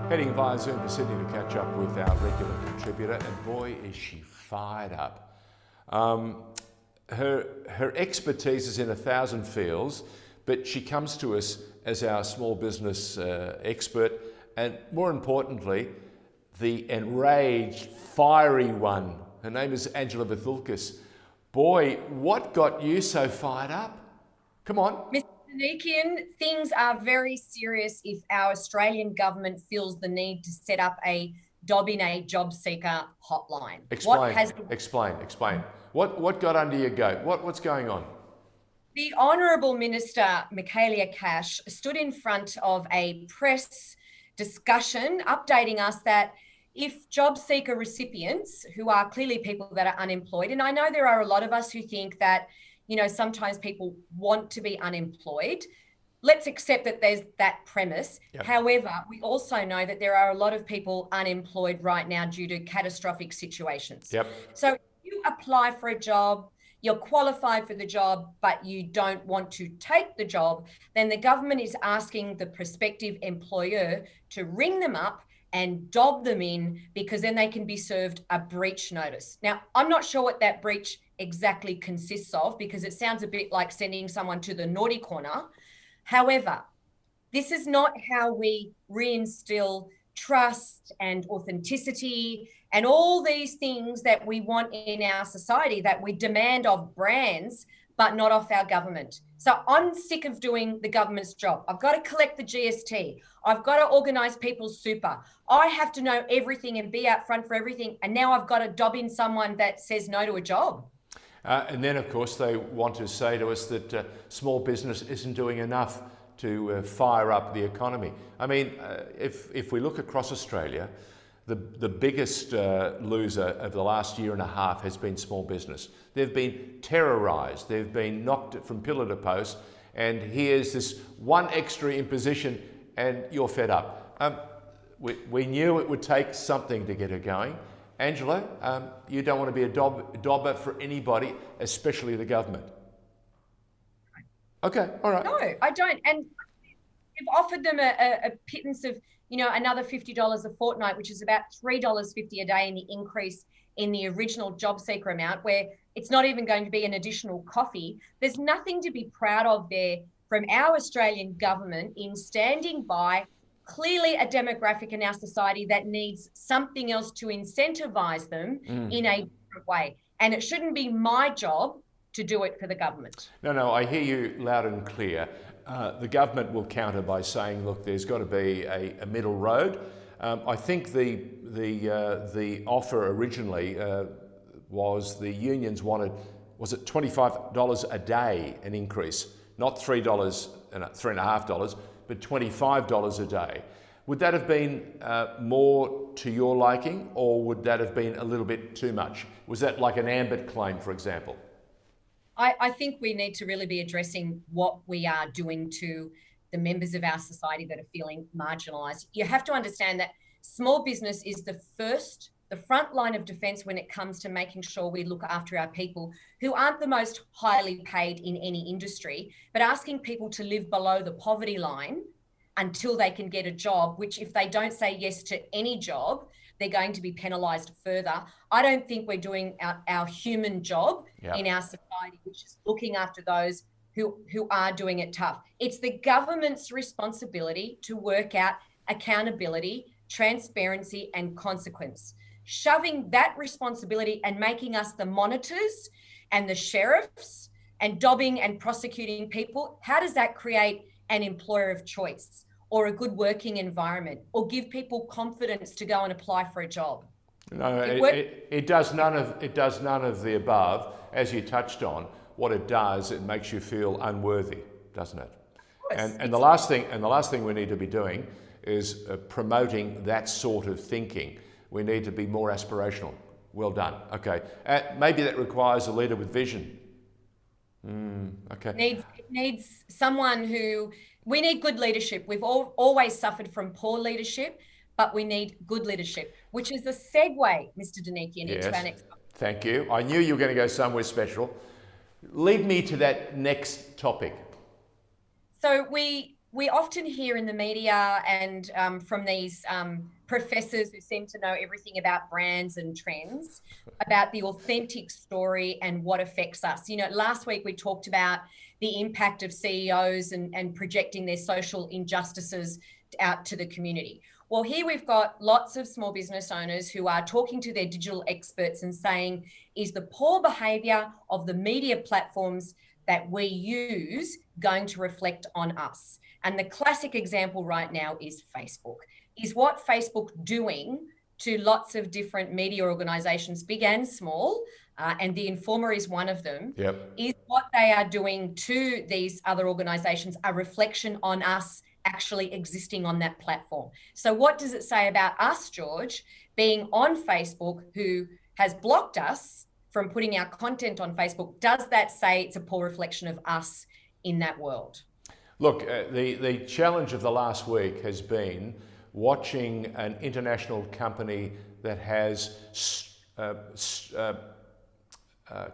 Heading via Zoom to Sydney to catch up with our regular contributor, and boy, is she fired up. Her expertise is in 1,000 fields, but she comes to us as our small business expert, and more importantly, the enraged, fiery one. Her name is Angela Vithoulkas. Boy, what got you so fired up? Come on. Mr. Danikian, things are very serious if our Australian government feels the need to set up a Dobbing job seeker hotline. Explain. What got under your goat? What's going on? The Honourable Minister, Michaelia Cash, stood in front of a press discussion updating us that if job seeker recipients, who are clearly people that are unemployed, and I know there are a lot of us who think that, you know, sometimes people want to be unemployed. Let's accept that there's that premise. Yep. However, we also know that there are a lot of people unemployed right now due to catastrophic situations. Yep. So if you apply for a job, you're qualified for the job, but you don't want to take the job, then the government is asking the prospective employer to ring them up and dob them in, because then they can be served a breach notice. Now, I'm not sure what that breach exactly consists of, because it sounds a bit like sending someone to the naughty corner. However, this is not how we reinstill trust and authenticity and all these things that we want in our society, that we demand of brands, but not off our government. So I'm sick of doing the government's job. I've got to collect the GST. I've got to organise people's super. I have to know everything and be out front for everything. And now I've got to dob in someone that says no to a job. And then, of course, they want to say to us that small business isn't doing enough to fire up the economy. I mean, if we look across Australia, the biggest loser of the last year and a half has been small business. They've been terrorised. They've been knocked from pillar to post. And here's this one extra imposition, and you're fed up. We knew it would take something to get her going. Angela, you don't want to be a dobber for anybody, especially the government. Okay, all right. No, I don't. And we've offered them a pittance of, you know, another $50 a fortnight, which is about $3.50 a day in the increase in the original job seeker amount, where it's not even going to be an additional coffee. There's nothing to be proud of there from our Australian government in standing by clearly a demographic in our society that needs something else to incentivize them in a different way. And it shouldn't be my job to do it for the government. No, I hear you loud and clear. The government will counter by saying, look, there's got to be a middle road. I think the offer originally was the unions wanted, was it $25 a day an increase, not $3.50, but $25 a day. Would that have been more to your liking, or would that have been a little bit too much? Was that like an ambit claim, for example? I think we need to really be addressing what we are doing to the members of our society that are feeling marginalised. You have to understand that small business is the front line of defence when it comes to making sure we look after our people who aren't the most highly paid in any industry, but asking people to live below the poverty line until they can get a job, which if they don't say yes to any job, they're going to be penalised further. I don't think we're doing our human job in our society, which is looking after those who are doing it tough. It's the government's responsibility to work out accountability, transparency, and consequence. Shoving that responsibility and making us the monitors and the sheriffs and dobbing and prosecuting people, how does that create an employer of choice or a good working environment or give people confidence to go and apply for a job? No, it does none of the above. As you touched on, what it does, it makes you feel unworthy, doesn't it? And the last thing we need to be doing is promoting that sort of thinking. We need to be more aspirational. Well done. Okay. Maybe that requires a leader with vision. Okay. It needs someone who, we need good leadership. We've always suffered from poor leadership, but we need good leadership, which is a segue, Mr. Danikian, into our next topic. Thank you. I knew you were going to go somewhere special. Lead me to that next topic. So we we often hear in the media and from these professors who seem to know everything about brands and trends about the authentic story and what affects us. You know, last week we talked about the impact of CEOs and projecting their social injustices out to the community. Well, here we've got lots of small business owners who are talking to their digital experts and saying, is the poor behaviour of the media platforms that we use going to reflect on us? And the classic example right now is Facebook. Is what Facebook doing to lots of different media organisations, big and small, and TheInformer is one of them, is what they are doing to these other organisations a reflection on us actually existing on that platform? So what does it say about us, George, being on Facebook, who has blocked us from putting our content on Facebook? Does that say it's a poor reflection of us in that world? Look, the challenge of the last week has been watching an international company that has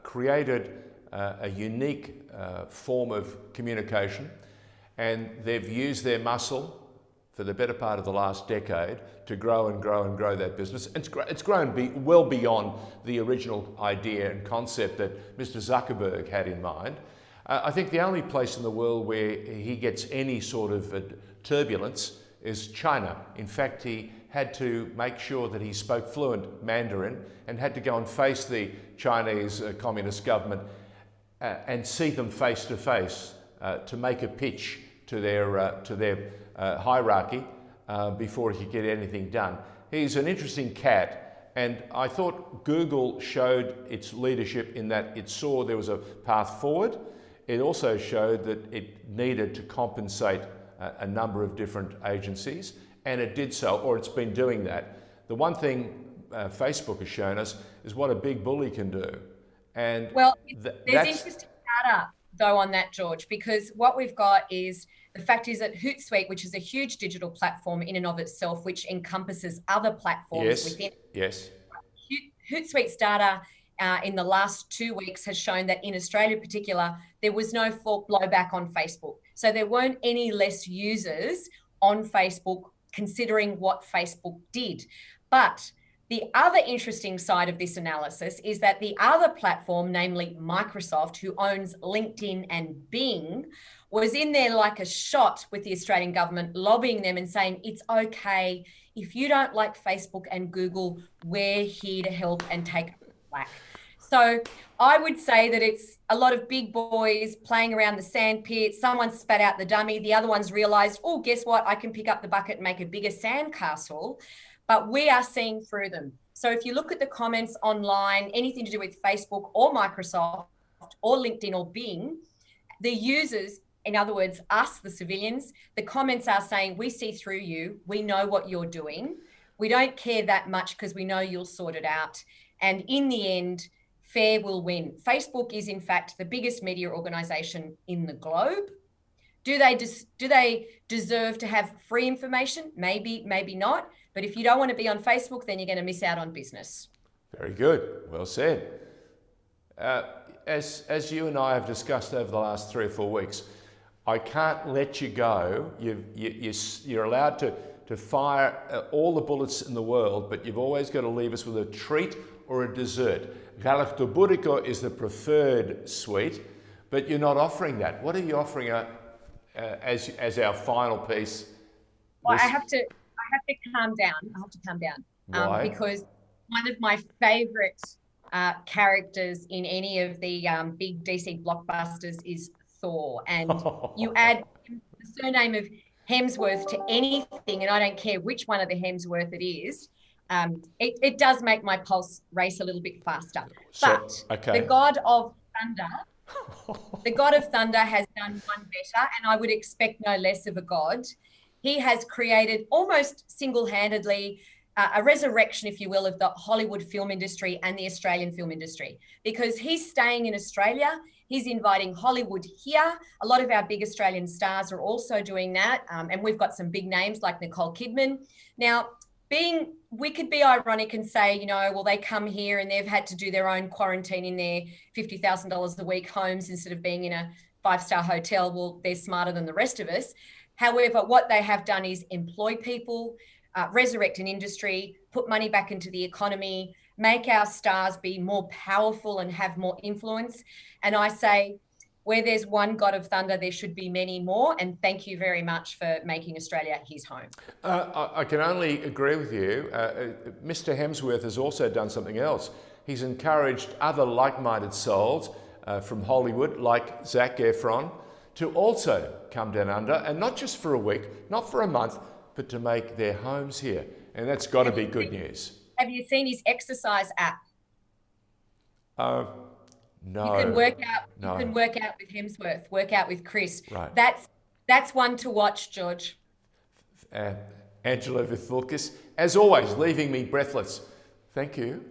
created a unique form of communication, and they've used their muscle for the better part of the last decade to grow and grow and grow that business. It's grown well beyond the original idea and concept that Mr. Zuckerberg had in mind. I think the only place in the world where he gets any sort of turbulence is China. In fact, he had to make sure that he spoke fluent Mandarin and had to go and face the Chinese Communist government and see them face to face to make a pitch to their hierarchy before he could get anything done. He's an interesting cat, and I thought Google showed its leadership in that it saw there was a path forward. It also showed that it needed to compensate a number of different agencies, and it did so, or it's been doing that. The one thing Facebook has shown us is what a big bully can do. And well, there's interesting data though on that, George, because what we've got is the fact is that Hootsuite, which is a huge digital platform in and of itself, which encompasses other platforms within. Yes. Hootsuite's data in the last 2 weeks has shown that in Australia in particular, there was no blowback on Facebook. So there weren't any less users on Facebook considering what Facebook did. But the other interesting side of this analysis is that the other platform, namely Microsoft, who owns LinkedIn and Bing, was in there like a shot with the Australian government, lobbying them and saying, it's okay, if you don't like Facebook and Google, we're here to help and take slack. So I would say that it's a lot of big boys playing around the sandpit. Someone spat out the dummy. The other one's realized, oh, guess what? I can pick up the bucket and make a bigger sandcastle. But we are seeing through them. So if you look at the comments online, anything to do with Facebook or Microsoft or LinkedIn or Bing, the users, in other words, us, the civilians, the comments are saying, we see through you. We know what you're doing. We don't care that much because we know you'll sort it out. And in the end, fair will win. Facebook is, in fact, the biggest media organisation in the globe. Do they deserve to have free information? Maybe, maybe not. But if you don't want to be on Facebook, then you're going to miss out on business. Very good. Well said. As you and I have discussed over the last 3 or 4 weeks, I can't let you go. You're allowed to fire all the bullets in the world, but you've always got to leave us with a treat or a dessert. Galactoburico is the preferred sweet, but you're not offering that. What are you offering as our final piece? Well, I have to calm down. I have to calm down. Why? Because one of my favourite characters in any of the big DC blockbusters is Thor. And you add the surname of Hemsworth to anything, and I don't care which one of the Hemsworth it is, it does make my pulse race a little bit faster. But the God of Thunder has done one better, and I would expect no less of a God. He has created almost single-handedly a resurrection, if you will, of the Hollywood film industry and the Australian film industry, because he's staying in Australia. He's inviting Hollywood here. A lot of our big Australian stars are also doing that. And we've got some big names like Nicole Kidman. Now, we could be ironic and say, you know, well, they come here and they've had to do their own quarantine in their $50,000 a week homes instead of being in a 5-star hotel. Well, they're smarter than the rest of us. However, what they have done is employ people, resurrect an industry, put money back into the economy, make our stars be more powerful and have more influence. And I say, where there's one God of thunder, there should be many more. And thank you very much for making Australia his home. I can only agree with you. Mr. Hemsworth has also done something else. He's encouraged other like-minded souls from Hollywood, like Zac Efron, to also come down under, and not just for a week, not for a month, but to make their homes here. And that's got to be good news. Have you seen his exercise app? No. You can work out. No. You can work out with Hemsworth. Work out with Chris. Right. That's one to watch, George. Angela Vithoulkas, as always, leaving me breathless. Thank you.